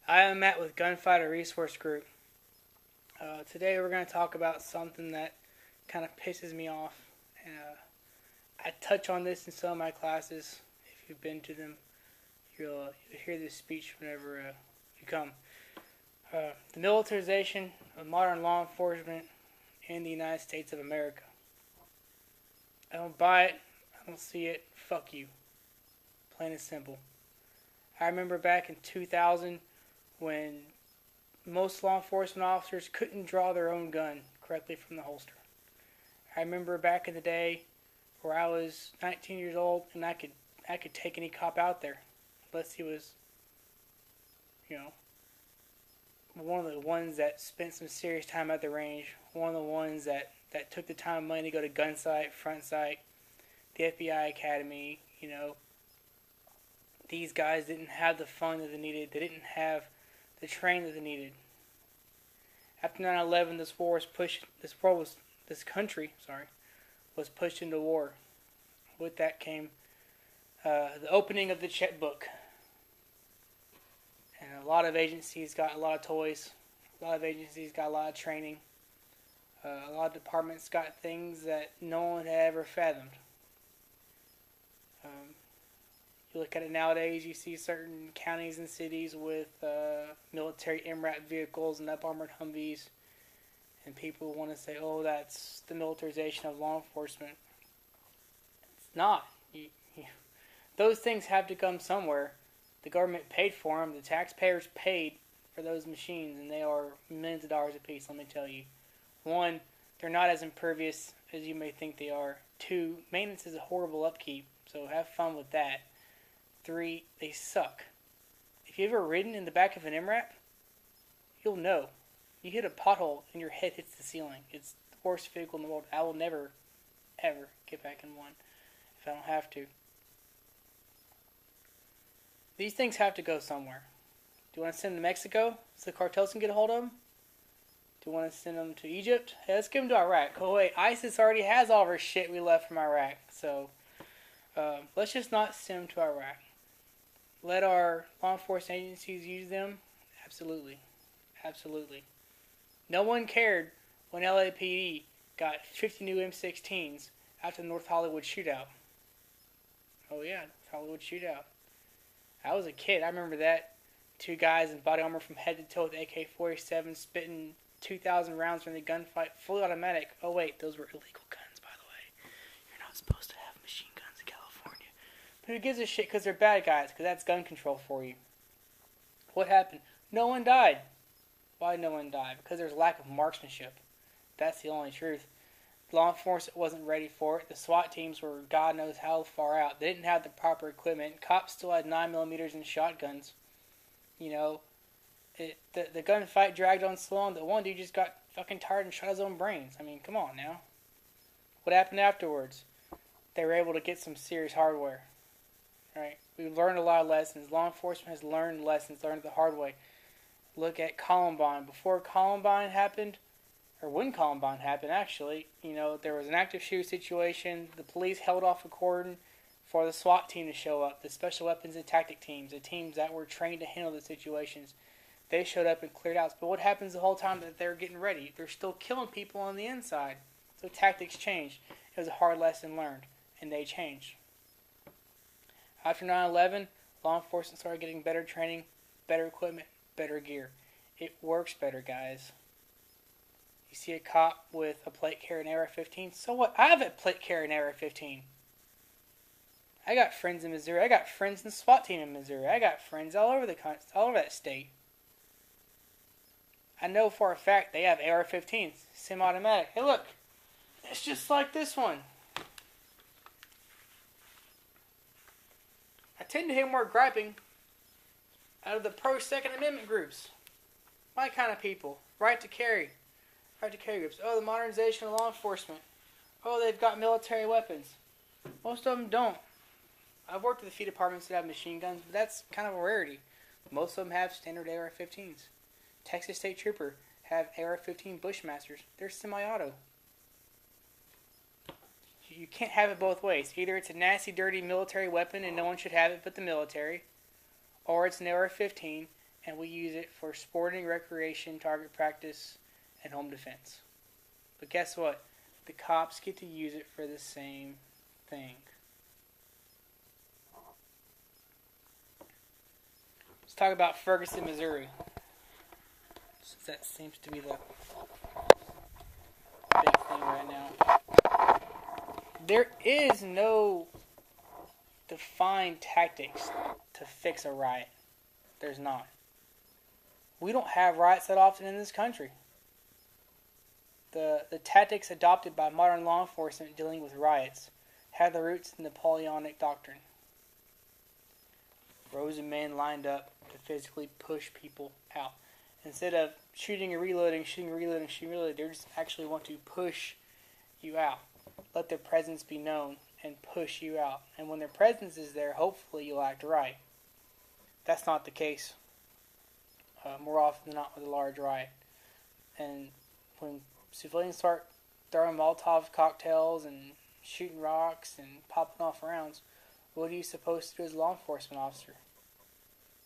I am Matt with Gunfighter Resource Group. Today we're going to talk about something that kind of pisses me off. I touch on this in some of my classes. If you've been to them, you'll hear this speech whenever you come. The militarization of modern law enforcement in the United States of America. I don't buy it. I don't see it. Fuck you. Plain and simple. I remember back in 2000 when most law enforcement officers couldn't draw their own gun correctly from the holster. I remember back in the day where I was 19 years old and I could take any cop out there unless he was, one of the ones that spent some serious time at the range, one of the ones that took the time and money to go to gun sight, front sight, the FBI Academy. These guys didn't have the fund that they needed. They didn't have the training that they needed. After 9/11, this country was pushed into war. With that came the opening of the checkbook. And a lot of agencies got a lot of toys. A lot of agencies got a lot of training. A lot of departments got things that no one had ever fathomed. You look at it nowadays, you see certain counties and cities with military MRAP vehicles and up-armored Humvees, and people want to say, oh, that's the militarization of law enforcement. It's not. Those things have to come somewhere. The government paid for them. The taxpayers paid for those machines, and they are millions of dollars a piece, let me tell you. One, they're not as impervious as you may think they are. Two, maintenance is a horrible upkeep, so have fun with that. Three, they suck. If you've ever ridden in the back of an MRAP, you'll know. You hit a pothole and your head hits the ceiling. It's the worst vehicle in the world. I will never, ever get back in one if I don't have to. These things have to go somewhere. Do you want to send them to Mexico so the cartels can get a hold of them? Do you want to send them to Egypt? Hey, let's give them to Iraq. Oh wait, ISIS already has all of our shit we left from Iraq. So let's just not send them to Iraq. Let our law enforcement agencies use them? Absolutely. Absolutely. No one cared when LAPD got 50 new M16s after the North Hollywood shootout. Oh yeah, North Hollywood shootout. I was a kid. I remember that. Two guys in body armor from head to toe with AK-47 spitting 2,000 rounds from the gunfight, fully automatic. Oh wait, those were illegal guns, by the way. You're not supposed to have machine guns in California. But who gives a shit because they're bad guys? Because that's gun control for you. What happened? No one died. Why no one died? Because there's lack of marksmanship. That's the only truth. Law enforcement wasn't ready for it. The SWAT teams were God knows how far out. They didn't have the proper equipment. Cops still had 9mm and shotguns. The gunfight dragged on so long that one dude just got fucking tired and shot his own brains. I mean, come on now. What happened afterwards? They were able to get some serious hardware. Right? We learned a lot of lessons. Law enforcement has learned lessons, learned the hard way. Look at Columbine. Before Columbine happened, or when Columbine happened, actually, there was an active shooter situation. The police held off a cordon for the SWAT team to show up, the Special Weapons and Tactic teams, the teams that were trained to handle the situations. They showed up and cleared out. But what happens the whole time that they're getting ready? They're still killing people on the inside. So tactics changed. It was a hard lesson learned, and they changed. After 9/11, law enforcement started getting better training, better equipment, better gear. It works better, guys. You see a cop with a plate carrying AR-15, so what? I have a plate carrying AR-15. I got friends in Missouri. I got friends in the SWAT team in Missouri. I got friends all over that state. I know for a fact they have AR-15s, semi-automatic. Hey, look, it's just like this one. I tend to hear more griping out of the pro-Second Amendment groups. My kind of people. Right to carry groups. Oh, the modernization of law enforcement. Oh, they've got military weapons. Most of them don't. I've worked with a few departments that have machine guns, but that's kind of a rarity. Most of them have standard AR-15s. Texas State Trooper have AR-15 Bushmasters. They're semi-auto. You can't have it both ways. Either it's a nasty, dirty military weapon and no one should have it but the military, or it's an AR-15 and we use it for sporting, recreation, target practice, and home defense. But guess what? The cops get to use it for the same thing. Let's talk about Ferguson, Missouri, since that seems to be the big thing right now. There is no defined tactics to fix a riot. There's not. We don't have riots that often in this country. The tactics adopted by modern law enforcement dealing with riots have their roots in the Napoleonic doctrine. Rows of men lined up to physically push people out. Instead of shooting and reloading, they just actually want to push you out. Let their presence be known and push you out. And when their presence is there, hopefully you'll act right. That's not the case. More often than not with a large riot. And when civilians start throwing Molotov cocktails and shooting rocks and popping off rounds, what are you supposed to do as a law enforcement officer?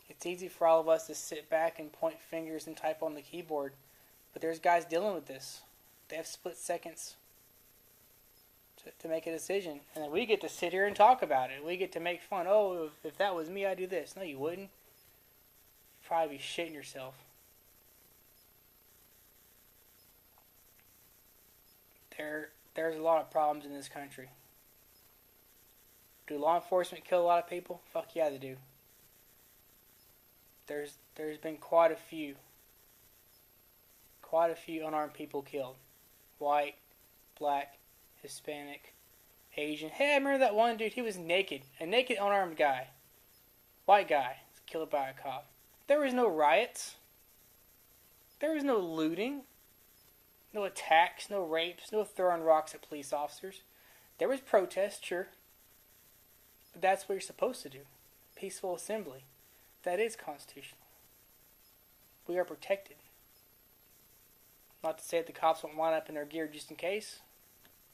It's easy for all of us to sit back and point fingers and type on the keyboard, but there's guys dealing with this. They have split seconds to make a decision, and then we get to sit here and talk about it. We get to make fun. Oh, if that was me, I'd do this. No, you wouldn't. You'd probably be shitting yourself. There's a lot of problems in this country. Do law enforcement kill a lot of people? Fuck yeah, they do. There's been quite a few unarmed people killed. White, black, Hispanic, Asian. Hey, I remember that one dude, he was naked. A naked unarmed guy. White guy was killed by a cop. There was no riots. There was no looting. No attacks, no rapes, no throwing rocks at police officers. There was protest, sure. But that's what you're supposed to do. Peaceful assembly. That is constitutional. We are protected. Not to say that the cops won't line up in their gear just in case.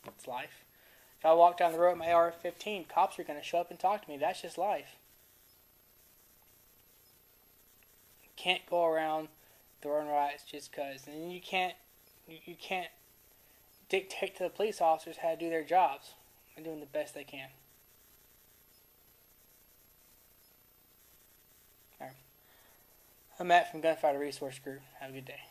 It's life. If I walk down the road with my AR-15, cops are going to show up and talk to me. That's just life. You can't go around throwing riots just because. And you can't dictate to the police officers how to do their jobs. They're doing the best they can. All right. I'm Matt from Gunfighter Resource Group. Have a good day.